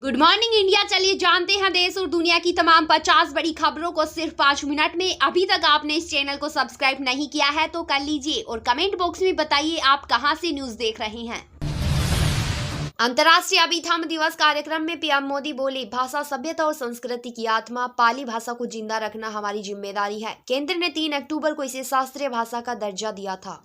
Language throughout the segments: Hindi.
Good morning India. चलिए जानते हैं देश और दुनिया की तमाम 50 बड़ी खबरों को सिर्फ 5 मिनट में। अभी तक आपने इस चैनल को सब्सक्राइब नहीं किया है तो कर लीजिए और कमेंट बॉक्स में बताइए आप कहां से न्यूज देख रहे हैं। अंतर्राष्ट्रीय अभिथम दिवस कार्यक्रम में पीएम मोदी बोले, भाषा सभ्यता और संस्कृति की आत्मा, पाली भाषा को जिंदा रखना हमारी जिम्मेदारी है। केंद्र ने 3 अक्टूबर को इसे शास्त्रीय भाषा का दर्जा दिया था।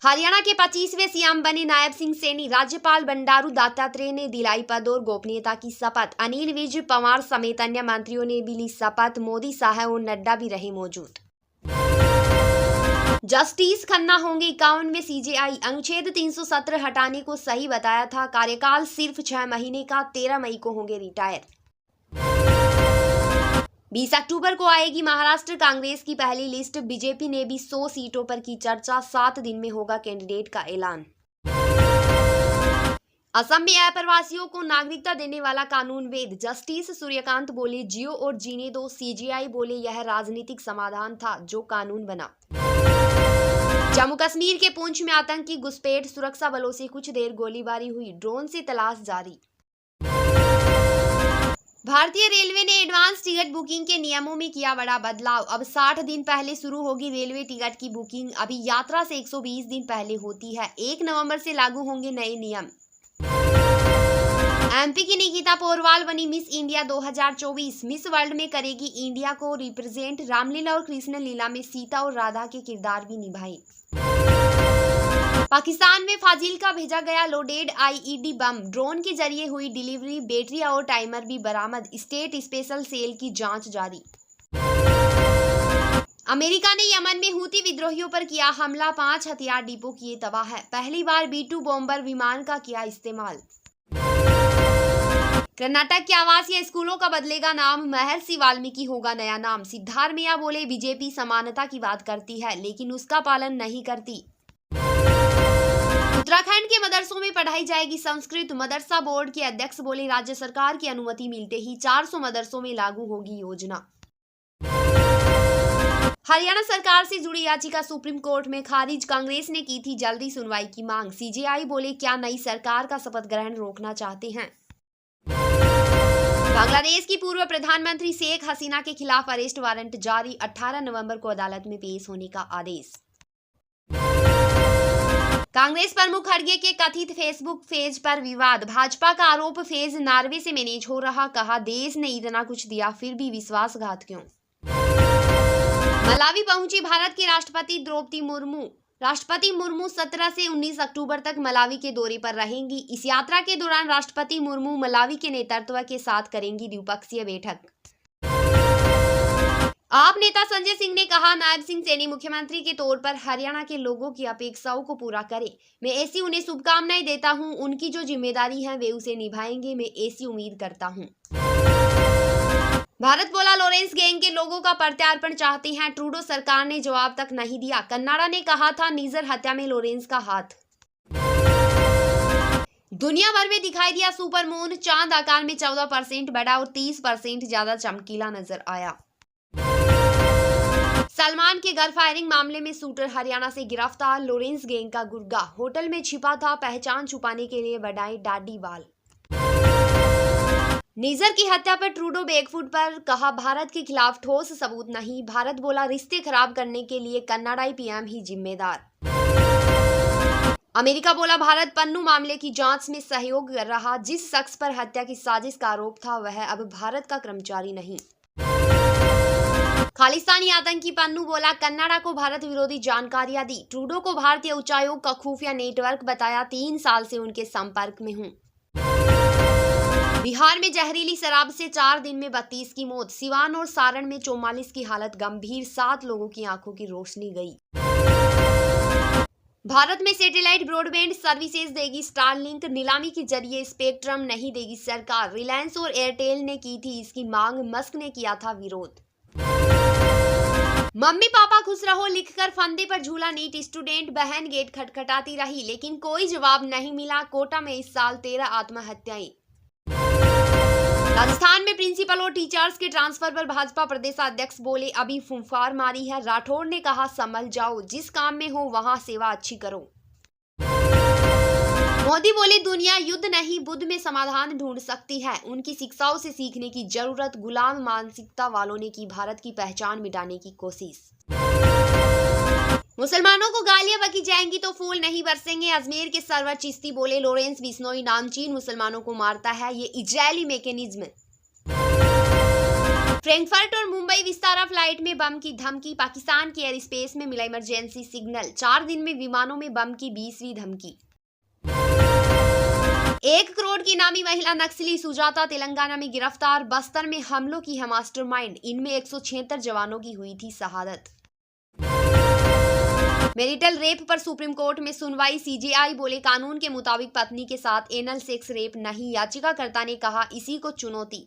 हरियाणा के 25वें सीएम बने नायब सिंह सैनी, राज्यपाल बंडारू दत्तात्रेय ने दिलाई पद और गोपनीयता की शपथ। अनिल विज पंवार समेत अन्य मंत्रियों ने भी ली शपथ। मोदी, शाह और नड्डा भी रहे मौजूद। जस्टिस खन्ना होंगे 51वें सीजेआई, अनुच्छेद 317 हटाने को सही बताया था। कार्यकाल सिर्फ 6 महीने का, 13 मई को होंगे रिटायर। 20 अक्टूबर को आएगी महाराष्ट्र कांग्रेस की पहली लिस्ट। बीजेपी ने भी 100 सीटों पर की चर्चा, 7 दिन में होगा कैंडिडेट का ऐलान। असम में अप्रवासियों को नागरिकता देने वाला कानून वैध, जस्टिस सूर्यकांत बोले जियो और जीने दो। सीजेआई बोले यह राजनीतिक समाधान था जो कानून बना। जम्मू कश्मीर के पुंछ में आतंकी घुसपैठ, सुरक्षा बलों से कुछ देर गोलीबारी हुई, ड्रोन से तलाश जारी। भारतीय रेलवे ने एडवांस टिकट बुकिंग के नियमों में किया बड़ा बदलाव। अब 60 दिन पहले शुरू होगी रेलवे टिकट की बुकिंग। अभी यात्रा से 120 दिन पहले होती है। 1 नवंबर से लागू होंगे नए नियम। एमपी की निकिता पोरवाल बनी मिस इंडिया 2024। मिस वर्ल्ड में करेगी इंडिया को रिप्रेजेंट। रामलीला और कृष्ण लीला में सीता और राधा के किरदार भी निभाए। पाकिस्तान में फाजिल्का भेजा गया लोडेड आईईडी बम, ड्रोन के जरिए हुई डिलीवरी। बैटरी और टाइमर भी बरामद। स्टेट स्पेशल सेल की जांच जारी। अमेरिका ने यमन में हूती विद्रोहियों पर किया हमला, 5 हथियार डिपो किए तबाह। पहली बार B-2 बॉम्बर विमान का किया इस्तेमाल। कर्नाटक के आवासीय स्कूलों का बदलेगा नाम, महर्षि वाल्मीकि होगा नया नाम। सिद्धारमैया बोले बीजेपी समानता की बात करती है लेकिन उसका पालन नहीं करती। उत्तराखंड के मदरसों में पढ़ाई जाएगी संस्कृत, मदरसा बोर्ड के अध्यक्ष बोले राज्य सरकार की अनुमति मिलते ही 400 मदरसों में लागू होगी योजना। हरियाणा सरकार से जुड़ी याचिका सुप्रीम कोर्ट में खारिज, कांग्रेस ने की थी जल्दी सुनवाई की मांग। सीजेआई बोले क्या नई सरकार का शपथ ग्रहण रोकना चाहते हैं। बांग्लादेश की पूर्व प्रधानमंत्री शेख हसीना के खिलाफ अरेस्ट वारंट जारी, 18 नवंबर को अदालत में पेश होने का आदेश। कांग्रेस प्रमुख खड़गे के कथित फेसबुक पेज पर विवाद, भाजपा का आरोप पेज नॉर्वे से मैनेज हो रहा, कहा देश ने इतना कुछ दिया फिर भी विश्वासघात क्यों। मलावी पहुंची भारत की राष्ट्रपति द्रौपदी मुर्मू। राष्ट्रपति मुर्मू 17 से 19 अक्टूबर तक मलावी के दौरे पर रहेंगी। इस यात्रा के दौरान राष्ट्रपति मुर्मू मलावी के नेतृत्व के साथ करेंगी द्विपक्षीय बैठक। आप नेता संजय सिंह ने कहा नायब सिंह सैनी मुख्यमंत्री के तौर पर हरियाणा के लोगों की अपेक्षाओं को पूरा करें। मैं ऐसी उन्हें शुभकामनाएं देता हूं। उनकी जो जिम्मेदारी है वे उसे निभाएंगे, मैं ऐसी उम्मीद करता हूं। भारत बोला लॉरेंस गैंग के लोगों का प्रत्यार्पण चाहते हैं। ट्रूडो सरकार ने जवाब तक नहीं दिया। कन्नाडा ने कहा था निजर हत्या में लॉरेंस का हाथ। दुनिया भर में दिखाई दिया सुपर मून, चांद आकार में 14% बड़ा और 30% ज्यादा चमकीला नजर आया। सलमान के घर फायरिंग मामले में शूटर हरियाणा से गिरफ्तार, लॉरेंस गैंग का गुर्गा होटल में छिपा था, पहचान छुपाने के लिए बढ़ाए दाढ़ी बाल। निजर की हत्या पर ट्रूडो बैकफुट पर, कहा भारत के खिलाफ ठोस सबूत नहीं। भारत बोला रिश्ते खराब करने के लिए कन्नाडाई पीएम ही जिम्मेदार। अमेरिका बोला भारत पन्नू मामले की जांच में सहयोग कर रहा, जिस शख्स पर हत्या की साजिश का आरोप था वह अब भारत का कर्मचारी नहीं। खालिस्तानी आतंकी पन्नू बोला कन्नाडा को भारत विरोधी जानकारियां दी। ट्रूडो को भारतीय उच्चायोग का खुफिया नेटवर्क बताया, 3 साल से उनके संपर्क में हूं। बिहार में जहरीली शराब से 4 दिन में 32 की मौत। सिवान और सारण में 44 की हालत गंभीर, 7 लोगों की आंखों की रोशनी गई। भारत में सैटेलाइट ब्रॉडबैंड सर्विसेज देगी स्टारलिंक, नीलामी के जरिए स्पेक्ट्रम नहीं देगी सरकार। रिलायंस और एयरटेल ने की थी इसकी मांग, मस्क ने किया था विरोध। मम्मी पापा खुश रहो लिखकर फंदे पर झूला नीट स्टूडेंट, बहन गेट खटखटाती रही लेकिन कोई जवाब नहीं मिला। कोटा में इस साल 13 आत्महत्याएं। राजस्थान में प्रिंसिपल और टीचर्स के ट्रांसफर पर भाजपा प्रदेश अध्यक्ष बोले अभी फुंफार मारी है। राठौड़ ने कहा संभल जाओ, जिस काम में हो वहां सेवा अच्छी करो। मोदी बोले दुनिया युद्ध नहीं बुद्ध में समाधान ढूंढ सकती है। उनकी शिक्षाओं से सीखने की जरूरत। गुलाम मानसिकता वालों ने की भारत की पहचान मिटाने की कोशिश। मुसलमानों को गालियां बकी जाएंगी तो फूल नहीं बरसेंगे। अजमेर के सरवर चिश्ती बोले लॉरेंस बिश्नोई नामचीन मुसलमानों को मारता है, ये इजरायली मैकेनिज्म। फ्रैंकफर्ट और मुंबई विस्तारा फ्लाइट में बम की धमकी। पाकिस्तान के एयर स्पेस में मिला इमरजेंसी सिग्नल। 4 दिन में विमानों में बम की 20वीं धमकी। 1 करोड़ की नामी महिला नक्सली सुजाता तेलंगाना में गिरफ्तार। बस्तर में हमलों की है मास्टरमाइंड। इनमें 176 जवानों की हुई थी शहादत। मैरिटल रेप पर सुप्रीम कोर्ट में सुनवाई। सीजेआई बोले कानून के मुताबिक पत्नी के साथ एनल सेक्स रेप नहीं। याचिकाकर्ता ने कहा इसी को चुनौती।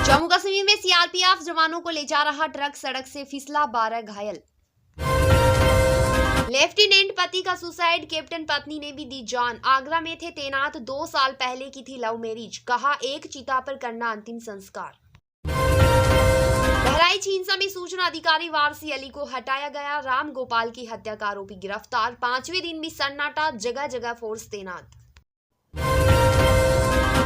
जम्मू कश्मीर में सीआरपीएफ जवानों को ले जा रहा ट्रक सड़क से फिसला, 12 घायल। लेफ्टिनेंट पति का सुसाइड, कैप्टन पत्नी ने भी दी जान। आगरा में थे तैनात, 2 साल पहले की थी लव मैरिज। कहा एक चिता पर करना अंतिम संस्कार। बहराइच हिंसा में सूचना अधिकारी वारसी अली को हटाया गया। राम गोपाल की हत्या का आरोपी गिरफ्तार। 5वें दिन भी सन्नाटा, जगह जगह फोर्स तैनात।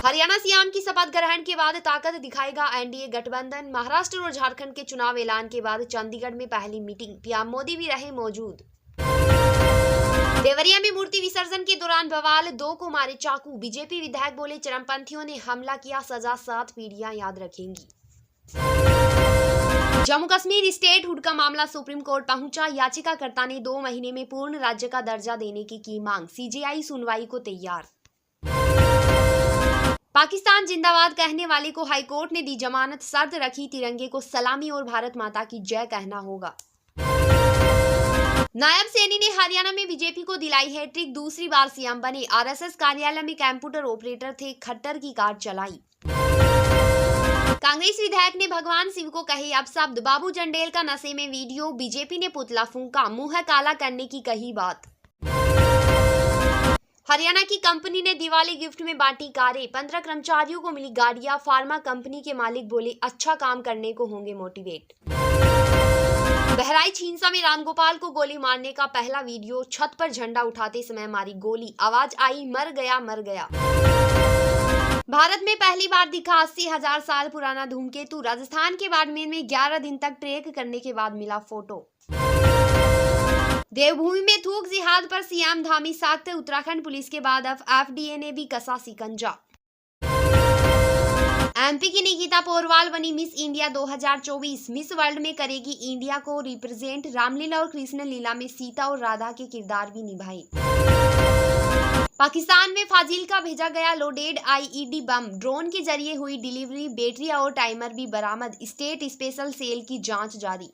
हरियाणा सीएम की शपथ ग्रहण के बाद ताकत दिखाएगा एनडीए गठबंधन। महाराष्ट्र और झारखंड के चुनाव ऐलान के बाद चंडीगढ़ में पहली मीटिंग। पीएम मोदी भी रहे मौजूद। देवरिया में मूर्ति विसर्जन के दौरान बवाल, 2 को मारे चाकू। बीजेपी विधायक बोले चरमपंथियों ने हमला किया, सजा 7 पीढ़ियां याद रखेंगी। जम्मू कश्मीर स्टेट हुड का मामला सुप्रीम कोर्ट पहुंचा। याचिकाकर्ता ने 2 महीने में पूर्ण राज्य का दर्जा देने की मांग। सीजेआई सुनवाई को तैयार। पाकिस्तान जिंदाबाद कहने वाले को हाईकोर्ट ने दी जमानत। शर्त रखी तिरंगे को सलामी और भारत माता की जय कहना होगा। नायब सैनी ने हरियाणा में बीजेपी को दिलाई हैट्रिक। दूसरी बार सीएम बने। आरएसएस कार्यालय में कंप्यूटर ऑपरेटर थे, खट्टर की कार चलाई। कांग्रेस विधायक ने भगवान शिव को कहे अपशब्द। बाबू जंडेल का नशे में वीडियो। बीजेपी ने पुतला फूंका, मुंह काला करने की कही बात। हरियाणा की कंपनी ने दिवाली गिफ्ट में बांटी कारें। 15 कर्मचारियों को मिली गाड़ियां। फार्मा कंपनी के मालिक बोले अच्छा काम करने को होंगे मोटिवेट। बहराइच हिंसा में रामगोपाल को गोली मारने का पहला वीडियो। छत पर झंडा उठाते समय मारी गोली, आवाज आई मर गया मर गया। भारत में पहली बार दिखा 80,000 साल पुराना धूमकेतु। राजस्थान के बाड़मेर में 11 दिन तक ट्रैक करने के बाद मिला फोटो। देवभूमि में थूक जिहाद पर सीएम धामी सख्त। उत्तराखंड पुलिस के बाद अब एफडीए ने भी कसा शिकंजा। एमपी की निकिता पोरवाल बनी मिस इंडिया 2024। मिस वर्ल्ड में करेगी इंडिया को रिप्रेजेंट। रामलीला और कृष्ण लीला में सीता और राधा के किरदार भी निभाए। पाकिस्तान में फाजिल्का भेजा गया लोडेड आईईडी बम। ड्रोन के जरिए हुई डिलीवरी। बैटरी और टाइमर भी बरामद। स्टेट स्पेशल सेल की जांच जारी।